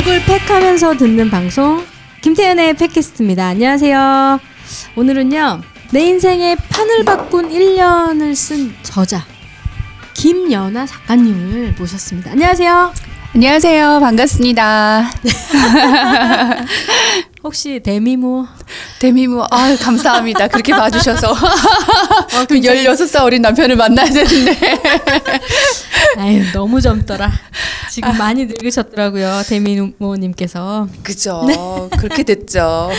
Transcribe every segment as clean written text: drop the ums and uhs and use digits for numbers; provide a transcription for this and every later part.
얼굴 팩하면서 듣는 방송 김태현의 팩캐스트입니다. 안녕하세요. 오늘은요, 내 인생의 판을 바꾼 1년을 쓴 저자 김연아 작가님을 모셨습니다. 안녕하세요. 안녕하세요. 반갑습니다. 혹시 데미모? 데미모, 아유, 감사합니다. 그렇게 봐주셔서. 16살 어린 남편을 만나야 되는데. 아유, 너무 젊더라. 지금 많이 늙으셨더라고요, 데미모님께서. 그죠. 네. 그렇게 됐죠.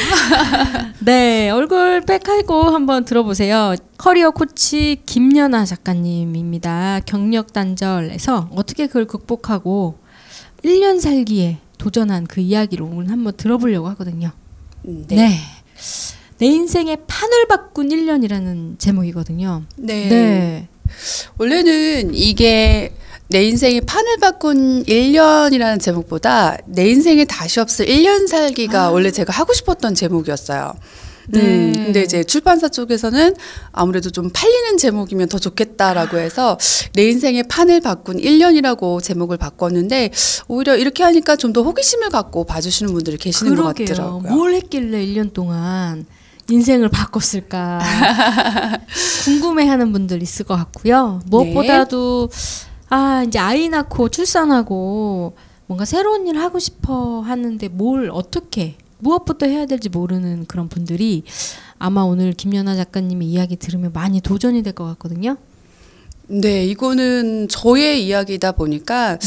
네, 얼굴 팩하고 한번 들어보세요. 커리어 코치 김연아 작가님입니다. 경력 단절에서 어떻게 그걸 극복하고 1년 살기에 도전한 그 이야기를 오늘 한번 들어보려고 하거든요. 네. 내 인생의 판을 바꾼 1년이라는 제목이거든요. 네. 네. 원래는 이게 내 인생의 판을 바꾼 1년이라는 제목보다 내 인생에 다시 없을 1년 살기가 원래 제가 하고 싶었던 제목이었어요. 네. 근데 이제 출판사 쪽에서는 아무래도 좀 팔리는 제목이면 더 좋겠다라고 해서 내 인생의 판을 바꾼 1년이라고 제목을 바꿨는데, 오히려 이렇게 하니까 좀 더 호기심을 갖고 봐주시는 분들이 계시는 것 같더라고요. 뭘 했길래 1년 동안 인생을 바꿨을까 궁금해하는 분들 있을 것 같고요. 무엇보다도 이제 아이 낳고 출산하고 뭔가 새로운 일 하고 싶어 하는데 뭘 어떻게 무엇부터 해야 될지 모르는 그런 분들이 아마 오늘 김연아 작가님의 이야기 들으면 많이 도전이 될 것 같거든요. 네, 이거는 저의 이야기다 보니까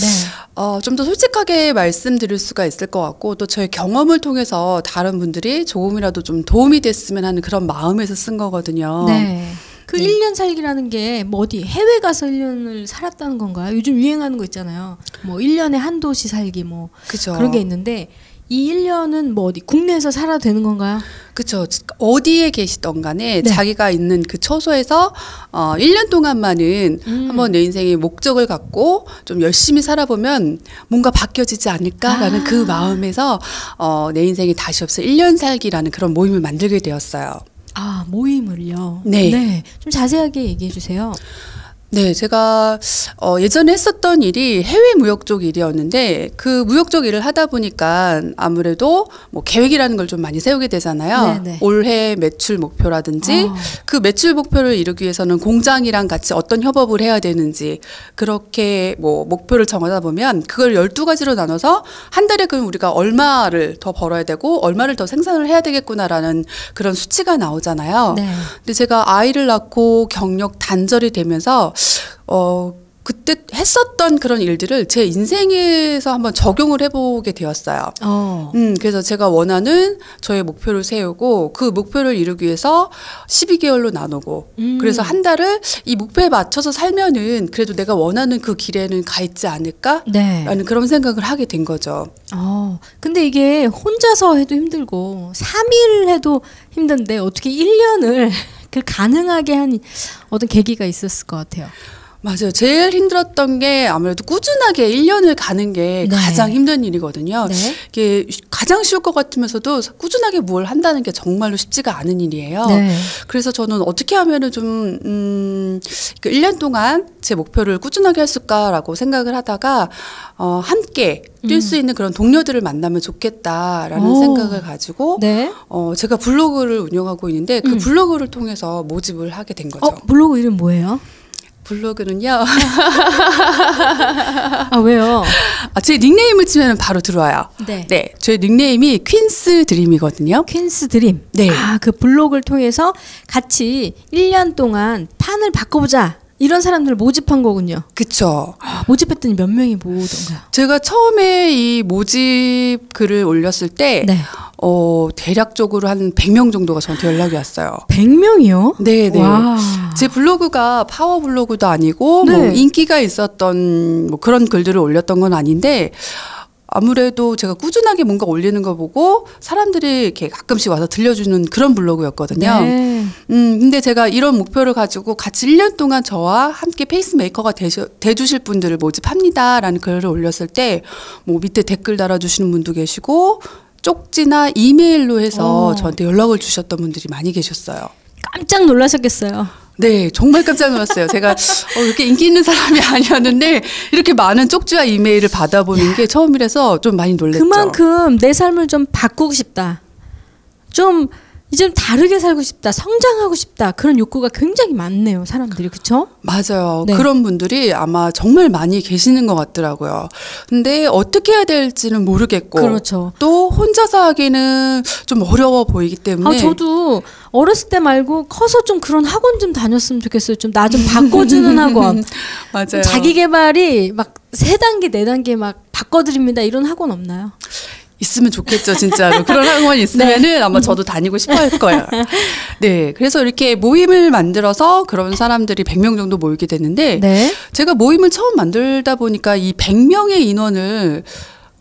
좀 더 솔직하게 말씀드릴 수가 있을 것 같고, 또 저의 경험을 통해서 다른 분들이 조금이라도 좀 도움이 됐으면 하는 그런 마음에서 쓴 거거든요. 네. 그 1년 살기라는 게 뭐 어디 해외 가서 1년을 살았다는 건가요? 요즘 유행하는 거 있잖아요. 뭐 1년에 한 도시 살기 뭐 그죠. 그런 게 있는데, 이 1년은 뭐 어디 국내에서 살아도 되는 건가요? 그렇죠. 어디에 계시던 간에 자기가 있는 그 처소에서 1년 동안만은 한번 내 인생의 목적을 갖고 좀 열심히 살아보면 뭔가 바뀌어지지 않을까라는 그 마음에서 내 인생이 다시 없을 1년 살기라는 그런 모임을 만들게 되었어요. 아, 모임을요? 네. 좀 자세하게 얘기해 주세요. 네, 제가 예전에 했었던 일이 해외 무역 쪽 일이었는데, 그 무역 쪽 일을 하다 보니까 아무래도 뭐 계획이라는 걸 좀 많이 세우게 되잖아요. 네네. 올해 매출 목표라든지 그 매출 목표를 이루기 위해서는 공장이랑 같이 어떤 협업을 해야 되는지, 그렇게 뭐 목표를 정하다 보면 그걸 12가지로 나눠서 한 달에 그럼 우리가 얼마를 더 벌어야 되고 얼마를 더 생산을 해야 되겠구나라는 그런 수치가 나오잖아요. 네. 근데 제가 아이를 낳고 경력 단절이 되면서 그때 했었던 그런 일들을 제 인생에서 한번 적용을 해보게 되었어요. 그래서 제가 원하는 저의 목표를 세우고 그 목표를 이루기 위해서 12개월로 나누고, 그래서 한 달을 이 목표에 맞춰서 살면은 그래도 내가 원하는 그 길에는 가 있지 않을까라는 그런 생각을 하게 된 거죠. 근데 이게 혼자서 해도 힘들고 3일 해도 힘든데 어떻게 1년을 그 가능하게 한 어떤 계기가 있었을 것 같아요. 맞아요. 제일 힘들었던 게 아무래도 꾸준하게 1년을 가는 게 가장 힘든 일이거든요. 이게 가장 쉬울 것 같으면서도 꾸준하게 뭘 한다는 게 정말로 쉽지가 않은 일이에요. 그래서 저는 어떻게 하면은 좀 그 1년 동안 제 목표를 꾸준하게 했을까라고 생각을 하다가 함께 뛸 수 있는 그런 동료들을 만나면 좋겠다라는 생각을 가지고 제가 블로그를 운영하고 있는데, 그 블로그를 통해서 모집을 하게 된 거죠. 블로그 이름 뭐예요? 블로그는요. 왜요? 제 닉네임을 치면 바로 들어와요. 네. 제 닉네임이 퀸스 드림이거든요. 퀸스 드림. 네. 그 블로그를 통해서 같이 1년 동안 판을 바꿔보자, 이런 사람들을 모집한 거군요. 그쵸. 모집했더니 몇 명이 모으던가요? 제가 처음에 이 모집 글을 올렸을 때 대략적으로 한 100명 정도가 저한테 연락이 왔어요. 100명이요? 네네. 제 블로그가 파워 블로그도 아니고 뭐 인기가 있었던 뭐 그런 글들을 올렸던 건 아닌데, 아무래도 제가 꾸준하게 뭔가 올리는 거 보고 사람들이 이렇게 가끔씩 와서 들려주는 그런 블로그였거든요. 근데 제가 이런 목표를 가지고 같이 1년 동안 저와 함께 페이스메이커가 돼주실 분들을 모집합니다라는 글을 올렸을 때, 뭐 밑에 댓글 달아주시는 분도 계시고 쪽지나 이메일로 해서 저한테 연락을 주셨던 분들이 많이 계셨어요. 깜짝 놀라셨겠어요. 네, 정말 깜짝 놀랐어요. 제가 이렇게 인기 있는 사람이 아니었는데 이렇게 많은 쪽지와 이메일을 받아보는 게 처음이라서 좀 많이 놀랐죠. 그만큼 내 삶을 좀 바꾸고 싶다. 좀 이제 다르게 살고 싶다. 성장하고 싶다. 그런 욕구가 굉장히 많네요. 사람들이. 그렇죠? 맞아요. 네. 그런 분들이 아마 정말 많이 계시는 것 같더라고요. 근데 어떻게 해야 될지는 모르겠고 그렇죠. 또 혼자서 하기는 좀 어려워 보이기 때문에 저도 어렸을 때 말고 커서 좀 그런 학원 좀 다녔으면 좋겠어요. 좀 나 좀 바꿔주는 학원. 맞아요. 자기 개발이 막 3단계, 4단계 막 바꿔드립니다. 이런 학원 없나요? 있으면 좋겠죠, 진짜로. 그런 학원이 있으면은 네. 아마 저도 다니고 싶어 할 거예요. 네. 그래서 이렇게 모임을 만들어서 그런 사람들이 100명 정도 모이게 됐는데, 네. 제가 모임을 처음 만들다 보니까 이 100명의 인원을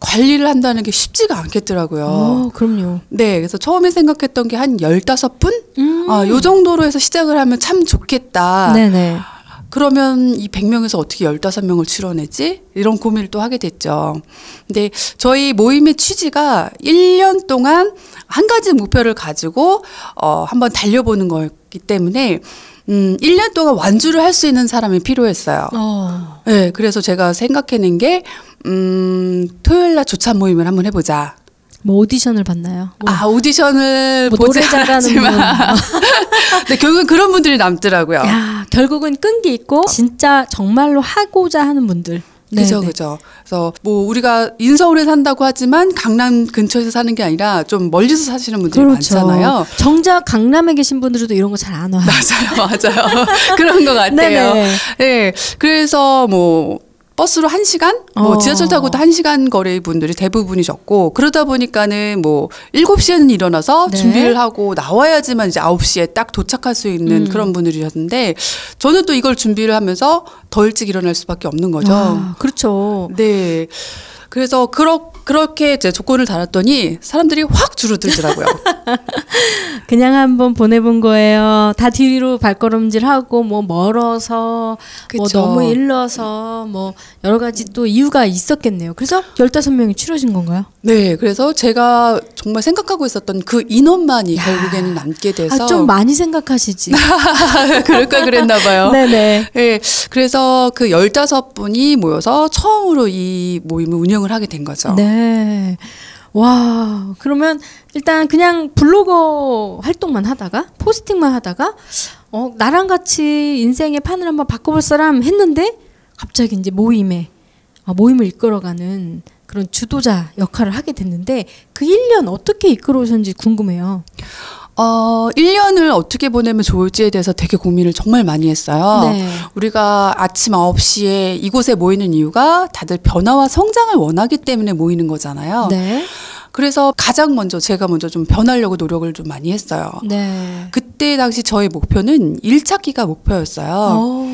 관리를 한다는 게 쉽지가 않겠더라고요. 그럼요. 네. 그래서 처음에 생각했던 게 한 15분? 요 정도로 해서 시작을 하면 참 좋겠다. 네네. 그러면 이 100명에서 어떻게 15명을 추려내지? 이런 고민을 또 하게 됐죠. 근데 저희 모임의 취지가 1년 동안 한 가지 목표를 가지고 한번 달려보는 거였기 때문에 1년 동안 완주를 할 수 있는 사람이 필요했어요. 네, 그래서 제가 생각해낸 게 토요일 날 조찬 모임을 한번 해보자. 뭐 오디션을 봤나요? 오디션을 뭐 보지 노래 잘하는 않았지만 네, 결국은 그런 분들이 남더라고요. 야, 결국은 끈기 있고 진짜 정말로 하고자 하는 분들. 그죠, 그죠. 그래서 뭐 우리가 인서울에 산다고 하지만 강남 근처에서 사는 게 아니라 좀 멀리서 사시는 분들이 그렇죠. 많잖아요. 정작 강남에 계신 분들도 이런 거 잘 안 와요. 맞아요. 그런 것 같아요. 네네. 네, 그래서 뭐 버스로 1시간? 뭐 지하철 타고도 1시간 거리의 분들이 대부분이셨고, 그러다 보니까는 뭐 7시에는 일어나서 네. 준비를 하고 나와야지만 이제 9시에 딱 도착할 수 있는 그런 분들이셨는데, 저는 또 이걸 준비를 하면서 더 일찍 일어날 수밖에 없는 거죠. 그렇죠. 네. 그래서 그렇게 이제 조건을 달았더니 사람들이 확 줄어들더라고요. 그냥 한번 보내본 거예요. 다 뒤로 발걸음질하고 뭐 멀어서 뭐 그쵸. 너무 일러서 뭐 여러 가지 또 이유가 있었겠네요. 그래서 15명이 추려진 건가요? 네, 그래서 제가 정말 생각하고 있었던 그 인원만이 결국에는 남게 돼서 좀 많이 생각하시지. 그럴 걸 그랬나 봐요. 네네. 네, 그래서 그 15분이 모여서 처음으로 이 모임을 운영을 하게 된 거죠. 네. 와, 그러면 일단 그냥 블로거 활동만 하다가 포스팅만 하다가 나랑 같이 인생의 판을 한번 바꿔볼 사람 했는데 갑자기 이제 모임을 이끌어가는 그런 주도자 역할을 하게 됐는데 그 1년 어떻게 이끌어오셨는지 궁금해요. 1년을 어떻게 보내면 좋을지에 대해서 되게 고민을 정말 많이 했어요. 네. 우리가 아침 9시에 이곳에 모이는 이유가 다들 변화와 성장을 원하기 때문에 모이는 거잖아요. 네. 그래서 제가 먼저 좀 변하려고 노력을 좀 많이 했어요. 네. 그때 당시 저의 목표는 일 찾기가 목표였어요.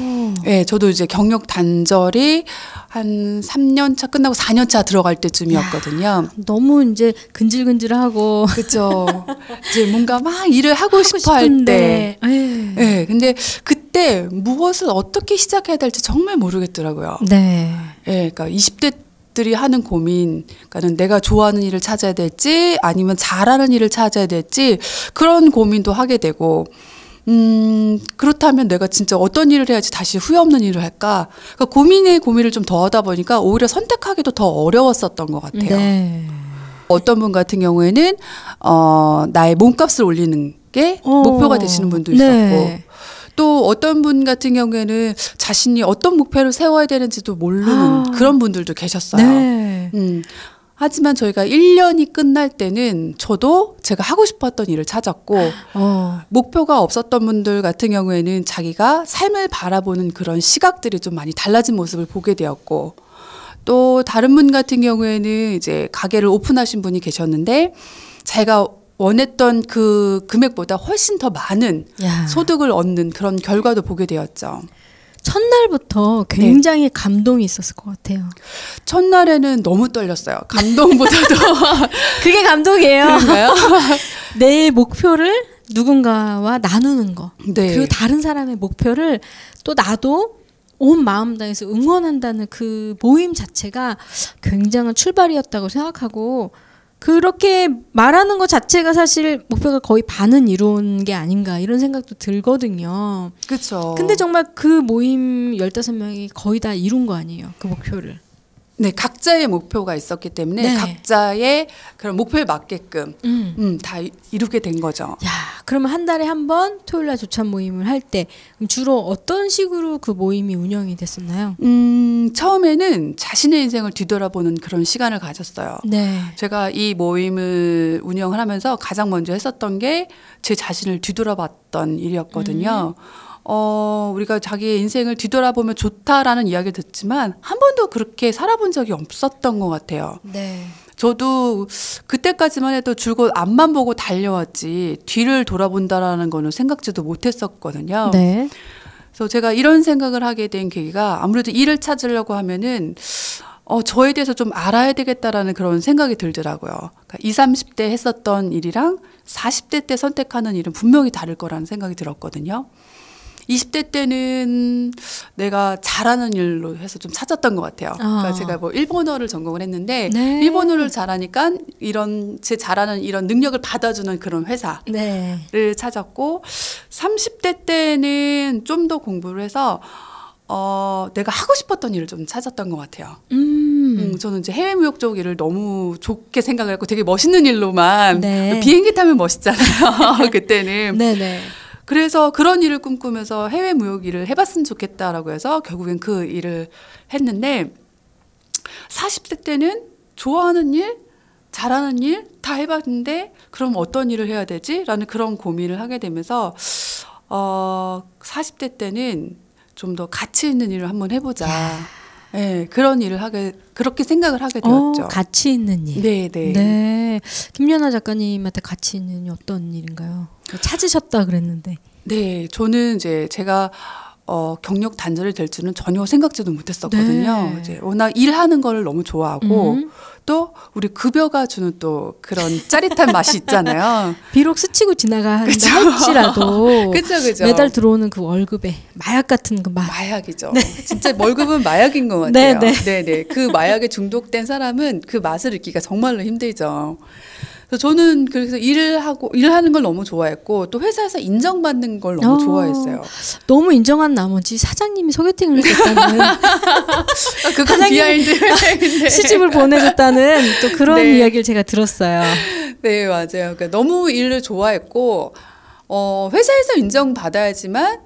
네, 저도 이제 경력 단절이 한 3년 차 끝나고 4년 차 들어갈 때쯤이었거든요. 너무 이제 근질근질하고 그죠. 이제 뭔가 막 일을 하고 싶어 할 때. 네, 근데 그때 무엇을 어떻게 시작해야 될지 정말 모르겠더라고요. 네. 네, 그러니까 20대들이 하는 고민, 그러니까는 내가 좋아하는 일을 찾아야 될지 아니면 잘하는 일을 찾아야 될지 그런 고민도 하게 되고. 그렇다면 내가 진짜 어떤 일을 해야지 다시 후회 없는 일을 할까? 그러니까 고민을 좀 더 하다 보니까 오히려 선택하기도 더 어려웠었던 것 같아요. 네. 어떤 분 같은 경우에는 나의 몸값을 올리는 게 목표가 되시는 분도 있었고, 네. 또 어떤 분 같은 경우에는 자신이 어떤 목표를 세워야 되는지도 모르는 그런 분들도 계셨어요. 네. 하지만 저희가 1년이 끝날 때는 저도 제가 하고 싶었던 일을 찾았고 목표가 없었던 분들 같은 경우에는 자기가 삶을 바라보는 그런 시각들이 좀 많이 달라진 모습을 보게 되었고, 또 다른 분 같은 경우에는 이제 가게를 오픈하신 분이 계셨는데 제가 원했던 그 금액보다 훨씬 더 많은 소득을 얻는 그런 결과도 보게 되었죠. 첫날부터 굉장히 감동이 있었을 것 같아요. 첫날에는 너무 떨렸어요. 감동보다도. 그게 감동이에요. 그런가요? 내 목표를 누군가와 나누는 거. 네. 그리고 다른 사람의 목표를 또 나도 온 마음 다해서 응원한다는 그 모임 자체가 굉장한 출발이었다고 생각하고 그렇게 말하는 것 자체가 사실 목표가 거의 반은 이룬 게 아닌가 이런 생각도 들거든요. 그렇죠. 근데 정말 그 모임 15명이 거의 다 이룬 거 아니에요. 그 목표를. 네, 각자의 목표가 있었기 때문에 네. 각자의 그런 목표에 맞게끔 다 이루게 된 거죠. 야, 그러면 한 달에 한 번 토요일날 조찬 모임을 할 때 주로 어떤 식으로 그 모임이 운영이 됐었나요? 처음에는 자신의 인생을 뒤돌아보는 그런 시간을 가졌어요. 네. 제가 이 모임을 운영을 하면서 가장 먼저 했었던 게 제 자신을 뒤돌아봤던 일이었거든요. 우리가 자기의 인생을 뒤돌아보면 좋다라는 이야기를 듣지만 한 번도 그렇게 살아본 적이 없었던 것 같아요. 네. 저도 그때까지만 해도 줄곧 앞만 보고 달려왔지 뒤를 돌아본다라는 거는 생각지도 못했었거든요. 네. 그래서 제가 이런 생각을 하게 된 계기가 아무래도 일을 찾으려고 하면은 저에 대해서 좀 알아야 되겠다라는 그런 생각이 들더라고요. 그러니까 20, 30대 했었던 일이랑 40대 때 선택하는 일은 분명히 다를 거라는 생각이 들었거든요. 20대 때는 내가 잘하는 일로 해서 좀 찾았던 것 같아요. 그러니까 제가 뭐 일본어를 전공을 했는데 네. 일본어를 잘하니까 이런 제 잘하는 이런 능력을 받아주는 그런 회사를 네. 찾았고 30대 때는 좀 더 공부를 해서 내가 하고 싶었던 일을 좀 찾았던 것 같아요. 저는 이제 해외 무역 쪽 일을 너무 좋게 생각을 했고 되게 멋있는 일로만 네. 비행기 타면 멋있잖아요. 그때는. 네네. 그래서 그런 일을 꿈꾸면서 해외 무역 일을 해봤으면 좋겠다라고 해서 결국엔 그 일을 했는데 40대 때는 좋아하는 일, 잘하는 일 다 해봤는데 그럼 어떤 일을 해야 되지? 라는 그런 고민을 하게 되면서 40대 때는 좀 더 가치 있는 일을 한번 해보자. 네, 그런 일을 그렇게 생각을 하게 되었죠. 가치 있는 일. 네. 네. 김연아 작가님한테 가치 있는 일 어떤 일인가요? 찾으셨다 그랬는데. 네, 저는 이제 제가 경력 단절이 될 줄은 전혀 생각지도 못했었거든요. 네. 이제 워낙 일하는 걸 너무 좋아하고 또 우리 급여가 주는 또 그런 짜릿한 맛이 있잖아요. 비록 스치고 지나간다 할지라도 그죠. 매달 들어오는 그 월급에 마약 같은 그 맛. 마약이죠. 네. 진짜 월급은 마약인 것 같아요. 네네. 그 마약에 중독된 사람은 그 맛을 느끼기가 정말로 힘들죠. 그래서 저는 그래서 일하는 걸 너무 좋아했고 또 회사에서 인정받는 걸 너무 좋아했어요. 너무 인정한 나머지 사장님이 소개팅을 해줬다는 그건 비하인드 시집을 보내줬다는 또 그런 네. 이야기를 제가 들었어요. 네, 맞아요. 그러니까 너무 일을 좋아했고 회사에서 인정받아야지만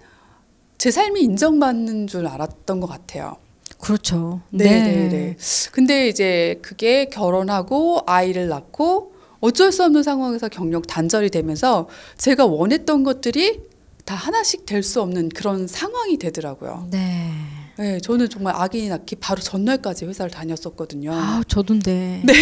제 삶이 인정받는 줄 알았던 것 같아요. 그렇죠. 네. 근데 이제 그게 결혼하고 아이를 낳고 어쩔 수 없는 상황에서 경력 단절이 되면서 제가 원했던 것들이 다 하나씩 될 수 없는 그런 상황이 되더라고요. 네, 저는 정말 아기 낳기 바로 전날까지 회사를 다녔었거든요. 저도인데. 네.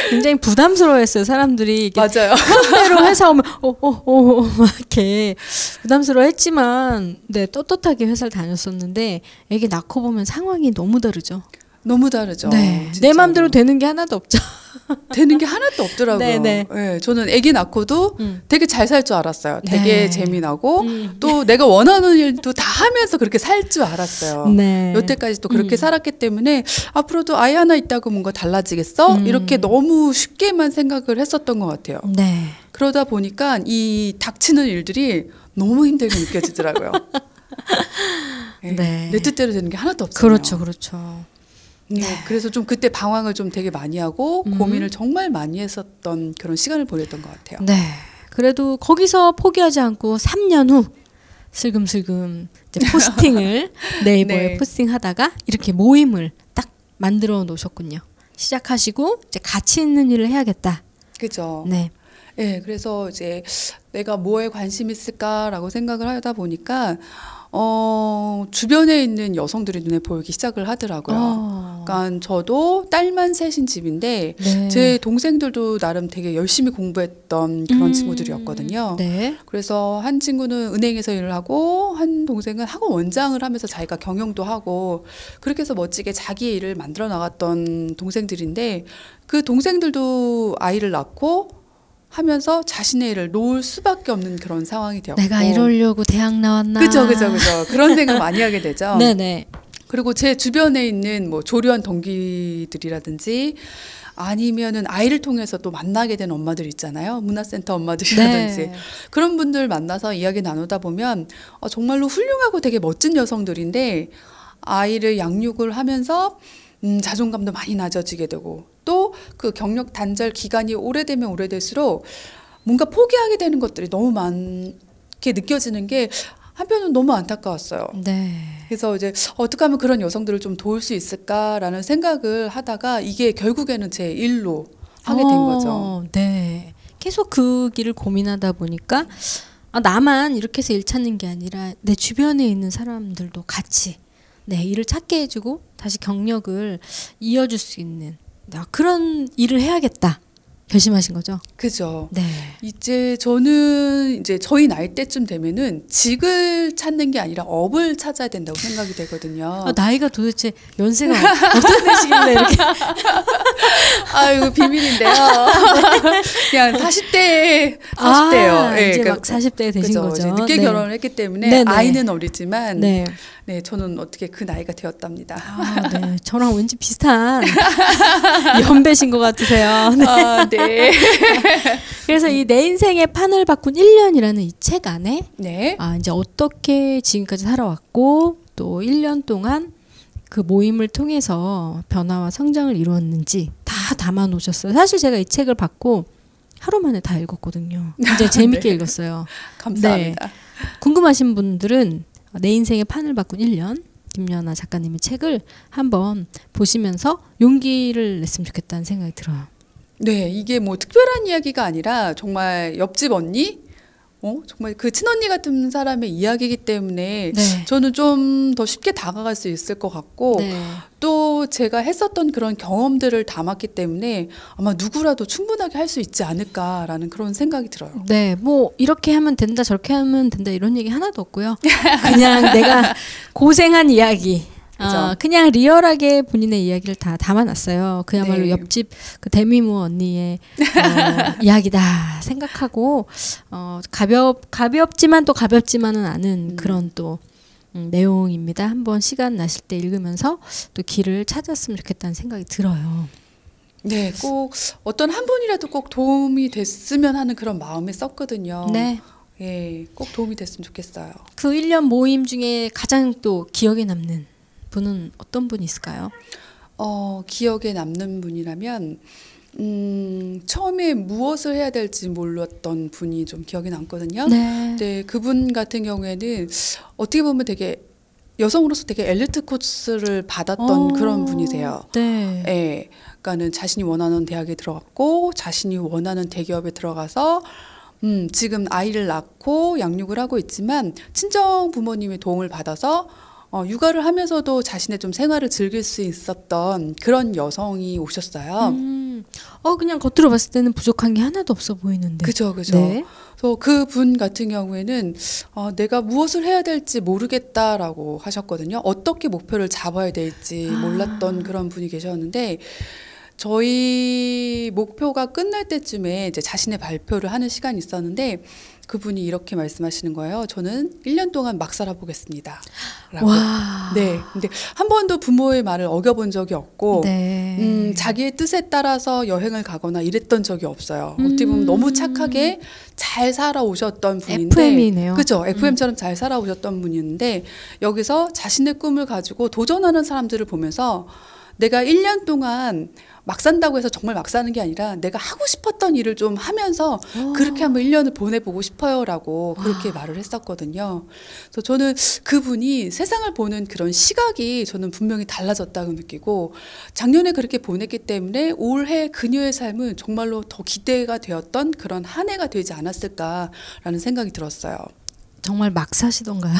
굉장히 부담스러워했어요. 사람들이 맞아요. 현대로 회사 오면 막 이렇게 부담스러워했지만 네, 떳떳하게 회사를 다녔었는데 애기 낳고 보면 상황이 너무 다르죠. 너무 다르죠. 네. 내 마음대로 되는 게 하나도 없죠. 되는 게 하나도 없더라고요. 네, 저는 아기 낳고도 되게 잘 살 줄 알았어요. 되게 네. 재미나고 또 내가 원하는 일도 다 하면서 그렇게 살 줄 알았어요. 네. 여태까지 또 그렇게 살았기 때문에 앞으로도 아이 하나 있다고 뭔가 달라지겠어? 이렇게 너무 쉽게만 생각을 했었던 것 같아요. 네. 그러다 보니까 이 닥치는 일들이 너무 힘들게 느껴지더라고요. 네. 내 뜻대로 되는 게 하나도 없어요. 그렇죠. 네. 그래서 좀 그때 방황을 좀 되게 많이 하고 고민을 정말 많이 했었던 그런 시간을 보냈던 것 같아요. 네. 그래도 거기서 포기하지 않고 3년 후 슬금슬금 이제 포스팅을 네이버에 네. 포스팅하다가 이렇게 모임을 딱 만들어 놓으셨군요. 시작하시고 이제 가치 있는 일을 해야겠다. 그죠. 네. 네, 그래서 이제 내가 뭐에 관심 있을까라고 생각을 하다 보니까 주변에 있는 여성들이 눈에 보이기 시작을 하더라고요. 그러니까 저도 딸만 셋인 집인데 네. 제 동생들도 나름 되게 열심히 공부했던 그런 친구들이었거든요. 네. 그래서 한 친구는 은행에서 일을 하고 한 동생은 학원 원장을 하면서 자기가 경영도 하고 그렇게 해서 멋지게 자기의 일을 만들어 나갔던 동생들인데 그 동생들도 아이를 낳고 하면서 자신의 일을 놓을 수밖에 없는 그런 상황이 되었고 내가 이러려고 대학 나왔나. 그죠. 그런 생각 많이 하게 되죠. 네네. 그리고 제 주변에 있는 뭐 조련 동기들이라든지 아니면은 아이를 통해서 또 만나게 된 엄마들 있잖아요. 문화센터 엄마들이라든지 네. 그런 분들 만나서 이야기 나누다 보면 정말로 훌륭하고 되게 멋진 여성들인데 아이를 양육을 하면서 자존감도 많이 낮아지게 되고 또 그 경력 단절 기간이 오래되면 오래될수록 뭔가 포기하게 되는 것들이 너무 많게 느껴지는 게 한편은 너무 안타까웠어요. 네. 그래서 이제 어떻게 하면 그런 여성들을 좀 도울 수 있을까라는 생각을 하다가 이게 결국에는 제 일로 하게 된 거죠. 네. 계속 그 길을 고민하다 보니까 나만 이렇게 해서 일 찾는 게 아니라 내 주변에 있는 사람들도 같이 일을 찾게 해주고 다시 경력을 이어줄 수 있는 그런 일을 해야겠다. 결심하신 거죠? 그죠. 네. 이제 저는 이제 저희 나이 때쯤 되면은 직을 찾는 게 아니라 업을 찾아야 된다고 생각이 되거든요. 나이가 도대체 연세가 어떤 되시길래 이렇게? 이거 비밀인데요. 그냥 40대예요. 네, 이제 막 40대 되신 그죠. 거죠. 늦게 결혼을 했기 때문에 네네. 아이는 어리지만 네. 저는 어떻게 그 나이가 되었답니다. 네. 저랑 왠지 비슷한 연배신 것 같으세요. 네. 네. 그래서 이 내 인생의 판을 바꾼 1년이라는 이 책 안에 네. 이제 어떻게 지금까지 살아왔고 또 1년 동안 그 모임을 통해서 변화와 성장을 이루었는지 다 담아 놓으셨어요. 사실 제가 이 책을 받고 하루 만에 다 읽었거든요. 굉장히 재밌게 네. 읽었어요. 감사합니다. 네. 궁금하신 분들은 내 인생의 판을 바꾼 1년 김연아 작가님의 책을 한번 보시면서 용기를 냈으면 좋겠다는 생각이 들어요. 네, 이게 뭐 특별한 이야기가 아니라 정말 옆집 언니, 정말 그 친언니 같은 사람의 이야기이기 때문에 네. 저는 좀 더 쉽게 다가갈 수 있을 것 같고 네. 또 제가 했었던 그런 경험들을 담았기 때문에 아마 누구라도 충분하게 할 수 있지 않을까라는 그런 생각이 들어요. 네, 뭐 이렇게 하면 된다 저렇게 하면 된다 이런 얘기 하나도 없고요. 그냥 내가 고생한 이야기 그냥 리얼하게 본인의 이야기를 다 담아놨어요. 그야말로 네. 옆집 그 데미모 언니의 이야기다 생각하고 가볍지만 또 가볍지만은 않은 그런 또 내용입니다. 한번 시간 나실 때 읽으면서 또 길을 찾았으면 좋겠다는 생각이 들어요. 네, 꼭 어떤 한 분이라도 꼭 도움이 됐으면 하는 그런 마음이 썼거든요. 네. 예, 꼭 도움이 됐으면 좋겠어요. 그 1년 모임 중에 가장 또 기억에 남는 분은 어떤 분이 있을까요? 기억에 남는 분이라면 처음에 무엇을 해야 될지 몰랐던 분이 좀 기억에 남거든요. 네. 네, 그분 같은 경우에는 어떻게 보면 되게 여성으로서 되게 엘리트 코스를 받았던 그런 분이세요. 네. 네, 그러니까는 자신이 원하는 대학에 들어갔고 자신이 원하는 대기업에 들어가서 지금 아이를 낳고 양육을 하고 있지만 친정 부모님의 도움을 받아서 육아를 하면서도 자신의 좀 생활을 즐길 수 있었던 그런 여성이 오셨어요. 그냥 겉으로 봤을 때는 부족한 게 하나도 없어 보이는데. 그죠, 그죠. 네. 그래서 그분 같은 경우에는 내가 무엇을 해야 될지 모르겠다라고 하셨거든요. 어떻게 목표를 잡아야 될지 몰랐던 그런 분이 계셨는데 저희 목표가 끝날 때쯤에 이제 자신의 발표를 하는 시간이 있었는데 그분이 이렇게 말씀하시는 거예요. 저는 1년 동안 막 살아보겠습니다. 라고. 와. 네. 근데 한 번도 부모의 말을 어겨본 적이 없고, 네. 자기의 뜻에 따라서 여행을 가거나 이랬던 적이 없어요. 어떻게 보면 너무 착하게 잘 살아오셨던 분인데. FM이네요. 그죠. FM처럼 잘 살아오셨던 분이었는데, 여기서 자신의 꿈을 가지고 도전하는 사람들을 보면서 내가 1년 동안 막 산다고 해서 정말 막 사는 게 아니라 내가 하고 싶었던 일을 좀 하면서 그렇게 한번 1년을 보내보고 싶어요라고 그렇게 말을 했었거든요. 그래서 저는 그분이 세상을 보는 그런 시각이 저는 분명히 달라졌다고 느끼고 작년에 그렇게 보냈기 때문에 올해 그녀의 삶은 정말로 더 기대가 되었던 그런 한 해가 되지 않았을까라는 생각이 들었어요. 정말 막 사시던가요?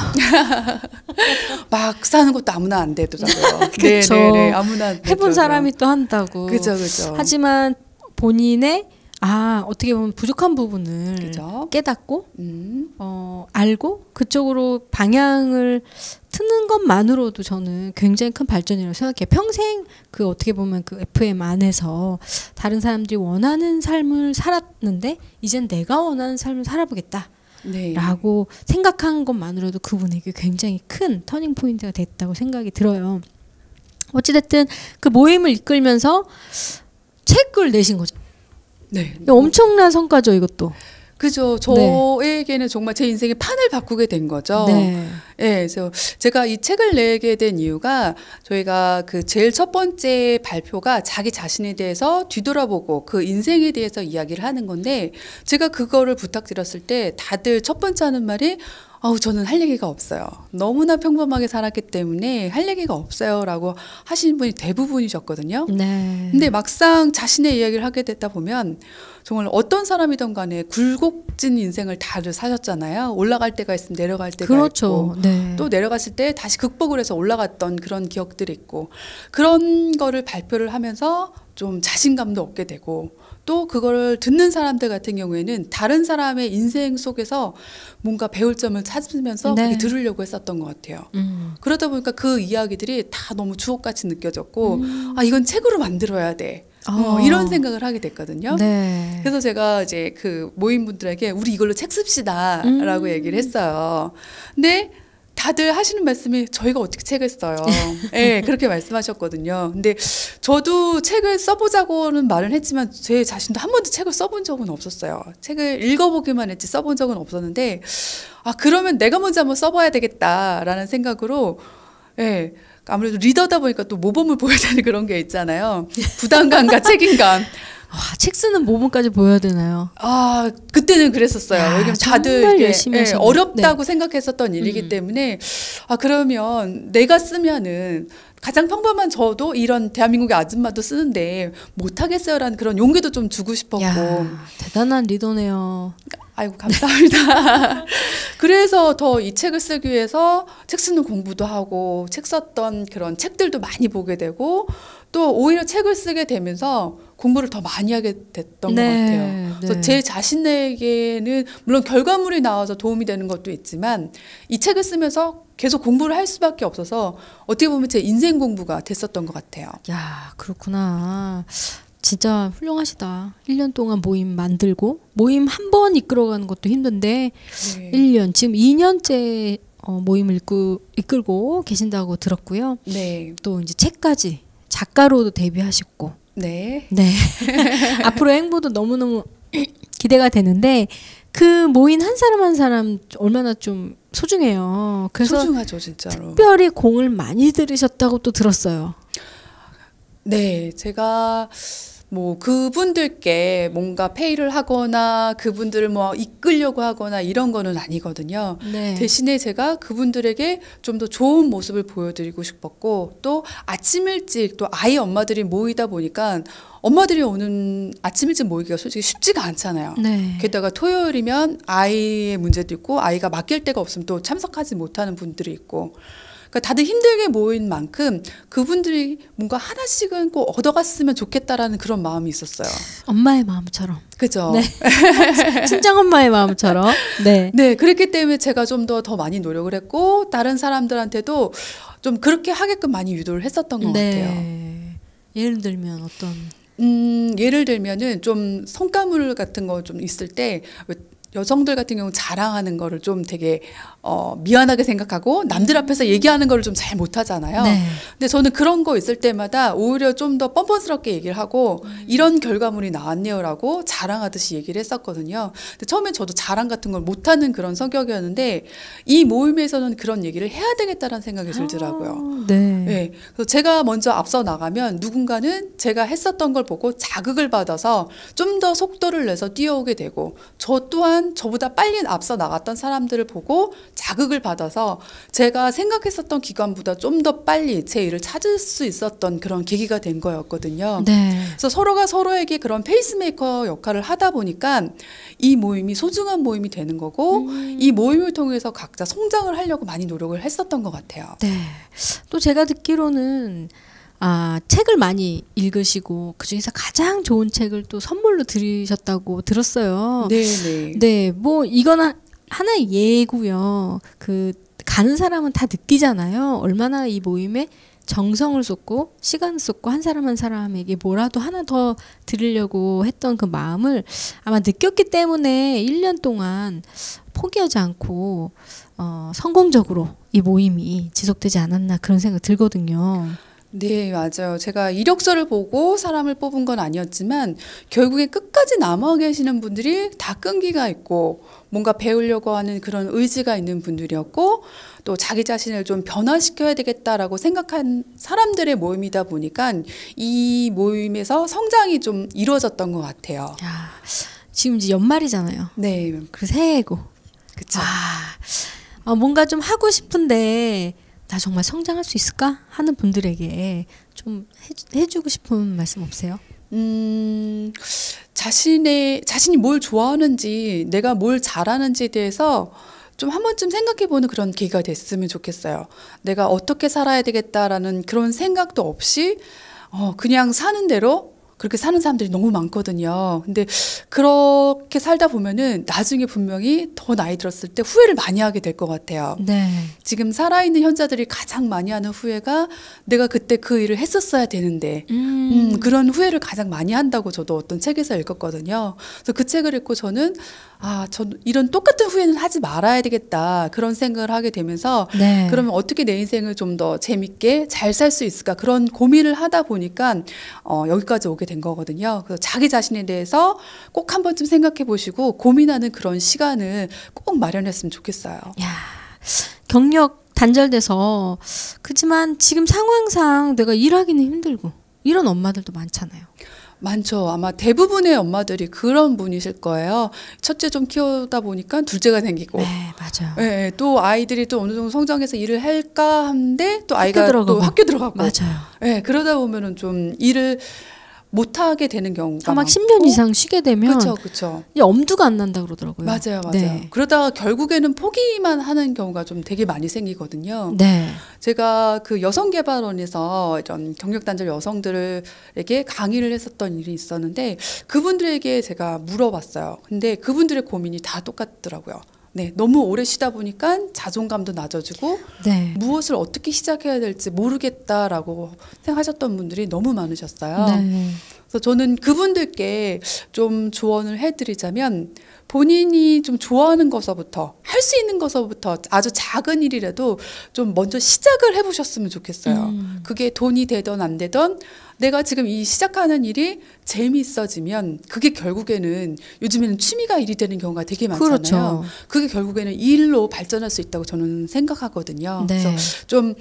막 사는 것도 아무나 안 되더라고요. 그쵸. 네네네. 아무나 안 해본 되더라고요. 사람이 또 한다고. 그죠, 그죠. 하지만 본인의 어떻게 보면 부족한 부분을 그죠. 깨닫고 알고 그쪽으로 방향을 트는 것만으로도 저는 굉장히 큰 발전이라고 생각해요. 평생 그 어떻게 보면 그 FM 안에서 다른 사람들이 원하는 삶을 살았는데 이젠 내가 원하는 삶을 살아보겠다. 네. 라고 생각한 것만으로도 그분에게 굉장히 큰 터닝 포인트가 됐다고 생각이 들어요. 어찌됐든 그 모임을 이끌면서 책을 내신 거죠. 네. 엄청난 성과죠, 이것도. 그죠. 저에게는 정말 제 인생의 판을 바꾸게 된 거죠. 네. 그래서 제가 이 책을 내게 된 이유가 저희가 그 제일 첫 번째 발표가 자기 자신에 대해서 뒤돌아보고 그 인생에 대해서 이야기를 하는 건데 제가 그거를 부탁드렸을 때 다들 첫 번째 하는 말이 저는 할 얘기가 없어요. 너무나 평범하게 살았기 때문에 할 얘기가 없어요. 라고 하시는 분이 대부분이셨거든요. 네. 근데 막상 자신의 이야기를 하게 됐다 보면 정말 어떤 사람이든 간에 굴곡진 인생을 다들 사셨잖아요. 올라갈 때가 있으면 내려갈 때가 그렇죠. 있고 네. 또 내려갔을 때 다시 극복을 해서 올라갔던 그런 기억들이 있고 그런 거를 발표를 하면서 좀 자신감도 얻게 되고 또 그거를 듣는 사람들 같은 경우에는 다른 사람의 인생 속에서 뭔가 배울 점을 찾으면서 네. 그렇게 들으려고 했었던 것 같아요. 그러다 보니까 그 이야기들이 다 너무 주옥같이 느껴졌고 이건 책으로 만들어야 돼. 이런 생각을 하게 됐거든요. 네. 그래서 제가 이제 그 모임분들에게 우리 이걸로 책 씁시다 라고 얘기를 했어요. 근데 다들 하시는 말씀이 저희가 어떻게 책을 써요. 네, 그렇게 말씀하셨거든요. 근데 저도 책을 써보자고는 말을 했지만 제 자신도 한 번도 책을 써본 적은 없었어요. 책을 읽어보기만 했지 써본 적은 없었는데 그러면 내가 먼저 한번 써봐야 되겠다라는 생각으로 아무래도 리더다 보니까 또 모범을 보여야 되는 그런 게 있잖아요. 부담감과 책임감. 책 쓰는 모범까지 보여야 되나요? 그때는 그랬었어요. 왜냐면 다들 열심히 어렵다고 생각했었던 일이기 때문에 그러면 내가 쓰면은 가장 평범한 저도 이런 대한민국의 아줌마도 쓰는데 못하겠어요라는 그런 용기도 좀 주고 싶었고. 대단한 리더네요. 아이고 감사합니다. 그래서 더 이 책을 쓰기 위해서 책 쓰는 공부도 하고 책 썼던 그런 책들도 많이 보게 되고 또 오히려 책을 쓰게 되면서 공부를 더 많이 하게 됐던 것 같아요. 그래서 제 자신에게는 물론 결과물이 나와서 도움이 되는 것도 있지만 이 책을 쓰면서 계속 공부를 할 수밖에 없어서 어떻게 보면 제 인생 공부가 됐었던 것 같아요. 야, 그렇구나. 진짜 훌륭하시다. 1년 동안 모임 만들고 모임 한 번 이끌어가는 것도 힘든데 1년 지금 2년째 모임을 이끌고 계신다고 들었고요. 네. 또 이제 책까지 작가로도 데뷔하셨고. 네. 앞으로의 행보도 너무너무 기대가 되는데 그 모인 한 사람 한 사람 얼마나 좀 소중해요. 그래서 소중하죠, 진짜로. 특별히 공을 많이 들으셨다고 또 들었어요. 네, 제가 뭐 그분들께 뭔가 페이를 하거나 그분들을 뭐 이끌려고 하거나 이런 거는 아니거든요. 대신에 제가 그분들에게 좀 더 좋은 모습을 보여드리고 싶었고 또 아침 일찍 또 아이 엄마들이 모이다 보니까 엄마들이 오는 아침 일찍 모이기가 솔직히 쉽지가 않잖아요. 게다가 토요일이면 아이의 문제도 있고 아이가 맡길 데가 없으면 또 참석하지 못하는 분들이 있고 그러니까 다들 힘들게 모인 만큼 그분들이 뭔가 하나씩은 꼭 얻어갔으면 좋겠다라는 그런 마음이 있었어요. 엄마의 마음처럼. 그죠. 친정 엄마의 마음처럼. 네, 그랬기 때문에 제가 좀 더 많이 노력을 했고 다른 사람들한테도 좀 그렇게 하게끔 많이 유도를 했었던 것 같아요. 예를 들면 어떤? 예를 들면은 좀 성과물 같은 거 좀 있을 때 여성들 같은 경우 자랑하는 거를 좀 되게 미안하게 생각하고 남들 앞에서 얘기하는 거를 좀 잘 못하잖아요. 근데 저는 그런 거 있을 때마다 오히려 좀 더 뻔뻔스럽게 얘기를 하고 이런 결과물이 나왔네요라고 자랑하듯이 얘기를 했었거든요. 근데 처음에 저도 자랑 같은 걸 못하는 그런 성격이었는데 이 모임에서는 그런 얘기를 해야 되겠다라는 생각이 들더라고요. 그래서 제가 먼저 앞서 나가면 누군가는 제가 했었던 걸 보고 자극을 받아서 좀 더 속도를 내서 뛰어오게 되고 저 또한 저보다 빨리 앞서 나갔던 사람들을 보고 자극을 받아서 제가 생각했었던 기간보다 좀 더 빨리 제 일을 찾을 수 있었던 그런 계기가 된 거였거든요. 그래서 서로가 서로에게 그런 페이스메이커 역할을 하다 보니까 이 모임이 소중한 모임이 되는 거고 이 모임을 통해서 각자 성장을 하려고 많이 노력을 했었던 것 같아요. 또 제가 듣기로는 책을 많이 읽으시고 그중에서 가장 좋은 책을 또 선물로 들으셨다고 들었어요. 뭐 이건 하나의 예고요. 가는 사람은 다 느끼잖아요. 얼마나 이 모임에 정성을 쏟고 시간을 쏟고 한 사람 한 사람에게 뭐라도 하나 더 드리려고 했던 그 마음을 아마 느꼈기 때문에 1년 동안 포기하지 않고 성공적으로 이 모임이 지속되지 않았나 그런 생각 들거든요. 네, 맞아요. 제가 이력서를 보고 사람을 뽑은 건 아니었지만 결국에 끝까지 남아 계시는 분들이 다 끈기가 있고 뭔가 배우려고 하는 그런 의지가 있는 분들이었고 또 자기 자신을 좀 변화시켜야 되겠다라고 생각한 사람들의 모임이다 보니까 이 모임에서 성장이 좀 이루어졌던 것 같아요. 야, 지금 이제 연말이잖아요. 네. 그리고 새해고. 그쵸. 뭔가 좀 하고 싶은데 나 정말 성장할 수 있을까? 하는 분들에게 좀 해주고 싶은 말씀 없으세요? 자신이 뭘 좋아하는지, 내가 뭘 잘하는지에 대해서 좀 한 번쯤 생각해보는 그런 계기가 됐으면 좋겠어요. 내가 어떻게 살아야 되겠다라는 그런 생각도 없이 그냥 사는 대로 그렇게 사는 사람들이 너무 많거든요. 근데 그렇게 살다 보면은 나중에 분명히 더 나이 들었을 때 후회를 많이 하게 될 것 같아요. 네. 지금 살아있는 현자들이 가장 많이 하는 후회가 내가 그때 그 일을 했었어야 되는데 그런 후회를 가장 많이 한다고 저도 어떤 책에서 읽었거든요. 그래서 그 책을 읽고 저는 이런 똑같은 후회는 하지 말아야 되겠다 그런 생각을 하게 되면서 네. 그러면 어떻게 내 인생을 좀 더 재밌게 잘 살 수 있을까 그런 고민을 하다 보니까 여기까지 오게 된 거거든요. 그래서 자기 자신에 대해서 꼭 한 번쯤 생각해 보시고 고민하는 그런 시간을 꼭 마련했으면 좋겠어요. 야, 경력 단절돼서 그렇지만 지금 상황상 내가 일하기는 힘들고 이런 엄마들도 많잖아요. 많죠. 아마 대부분의 엄마들이 그런 분이실 거예요. 첫째 좀 키우다 보니까 둘째가 생기고. 네, 맞아요. 네, 또 아이들이 또 어느 정도 성장해서 일을 할까 하는데 또 아이가 또 학교 들어가고. 맞아요. 네, 그러다 보면은 좀 일을 못하게 되는 경우가 막 많고. 10년 이상 쉬게 되면 그렇죠. 엄두가 안 난다 그러더라고요. 맞아요. 네. 그러다가 결국에는 포기만 하는 경우가 좀 되게 많이 생기거든요. 네. 제가 그 여성개발원에서 이런 경력단절 여성들에게 강의를 했었던 일이 있었는데 그분들에게 제가 물어봤어요. 근데 그분들의 고민이 다 똑같더라고요. 네, 너무 오래 쉬다 보니까 자존감도 낮아지고 네. 무엇을 어떻게 시작해야 될지 모르겠다라고 생각하셨던 분들이 너무 많으셨어요. 네. 그래서 저는 그분들께 좀 조언을 해드리자면 본인이 좀 좋아하는 것서부터 할 수 있는 것서부터 아주 작은 일이라도 좀 먼저 시작을 해보셨으면 좋겠어요. 그게 돈이 되든 안 되든 내가 지금 이 시작하는 일이 재미있어지면 그게 결국에는 요즘에는 취미가 일이 되는 경우가 되게 많잖아요. 그렇죠. 그게 결국에는 일로 발전할 수 있다고 저는 생각하거든요. 네. 그래서 좀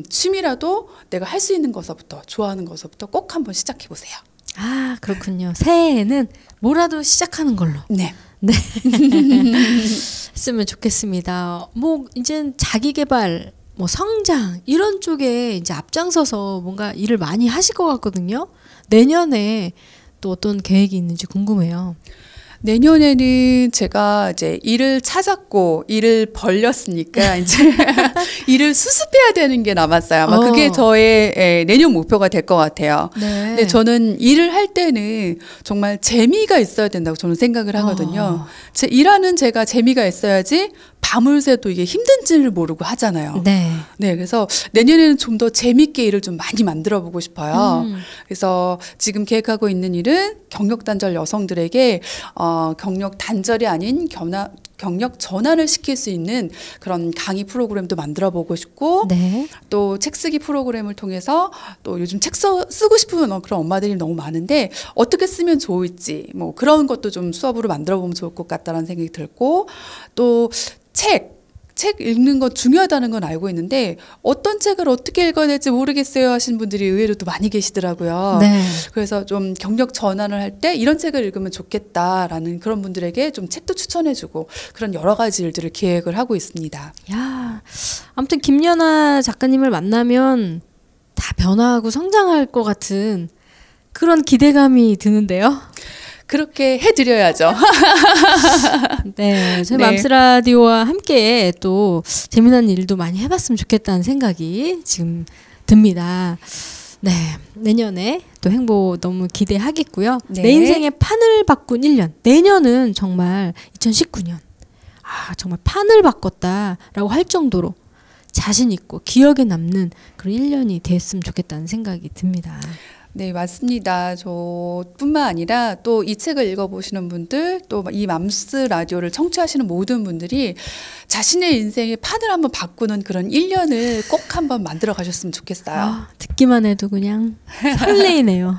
취미라도 내가 할 수 있는 것서부터 좋아하는 것서부터 꼭 한번 시작해 보세요. 아, 그렇군요. 새해에는 뭐라도 시작하는 걸로. 네. 네. 했으면 좋겠습니다. 뭐 이젠 자기 개발, 뭐 성장 이런 쪽에 이제 앞장서서 뭔가 일을 많이 하실 것 같거든요. 내년에 또 어떤 계획이 있는지 궁금해요. 내년에는 제가 이제 일을 찾았고 일을 벌렸으니까 이제 일을 수습해야 되는 게 남았어요. 아마 그게 저의 내년 목표가 될 것 같아요. 네. 근데 저는 일을 할 때는 정말 재미가 있어야 된다고 저는 생각을 하거든요. 일하는 제가 재미가 있어야지 밤을 새도 이게 힘든지를 모르고 하잖아요. 네. 네, 그래서 내년에는 좀 더 재밌게 일을 좀 많이 만들어 보고 싶어요. 그래서 지금 계획하고 있는 일은 경력 단절 여성들에게 경력 단절이 아닌 경력 전환을 시킬 수 있는 그런 강의 프로그램도 만들어 보고 싶고 네. 또 책 쓰기 프로그램을 통해서 또 요즘 책 쓰고 싶은 그런 엄마들이 너무 많은데 어떻게 쓰면 좋을지 뭐 그런 것도 좀 수업으로 만들어 보면 좋을 것 같다라는 생각이 들고 또 책 읽는 건 중요하다는 건 알고 있는데 어떤 책을 어떻게 읽어야 될지 모르겠어요 하신 분들이 의외로 또 많이 계시더라고요. 네. 그래서 좀 경력 전환을 할 때 이런 책을 읽으면 좋겠다라는 그런 분들에게 좀 책도 추천해주고 그런 여러 가지 일들을 기획을 하고 있습니다. 야, 아무튼 김연아 작가님을 만나면 다 변화하고 성장할 것 같은 그런 기대감이 드는데요. 그렇게 해드려야죠. 네, 저희 네. 맘스 라디오와 함께 또 재미난 일도 많이 해봤으면 좋겠다는 생각이 지금 듭니다. 네, 내년에 또 행보 너무 기대하겠고요. 네. 내 인생의 판을 바꾼 1년. 내년은 정말 2019년. 정말 판을 바꿨다라고 할 정도로 자신 있고 기억에 남는 그런 1년이 됐으면 좋겠다는 생각이 듭니다. 네, 맞습니다. 저뿐만 아니라 또 이 책을 읽어보시는 분들, 또 이 맘스 라디오를 청취하시는 모든 분들이 자신의 인생의 판을 한번 바꾸는 그런 1년을 꼭 한번 만들어 가셨으면 좋겠어요. 아, 듣기만 해도 그냥 설레이네요.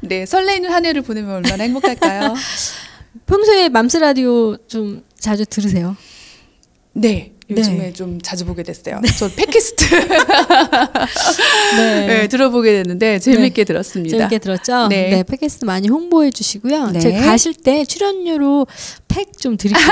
네, 설레이는 한 해를 보내면 얼마나 행복할까요? 평소에 맘스 라디오 좀 자주 들으세요? 네. 요즘에 네. 좀 자주 보게 됐어요. 저 팟캐스트 네. 네, 들어보게 됐는데 재밌게 들었습니다. 재밌게 들었죠? 네. 네, 팟캐스트 많이 홍보해 주시고요. 네. 제가 가실 때 출연료로 팩 좀 드릴게요.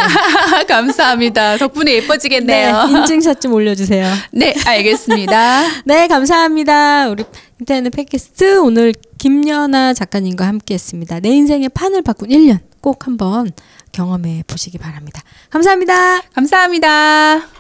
감사합니다. 덕분에 예뻐지겠네요. 네, 인증샷 좀 올려주세요. 네, 알겠습니다. 네, 감사합니다. 우리 인터넷 팟캐스트 오늘 김연아 작가님과 함께했습니다. 내 인생의 판을 바꾼 1년 꼭 한번 경험해 보시기 바랍니다. 감사합니다. 감사합니다.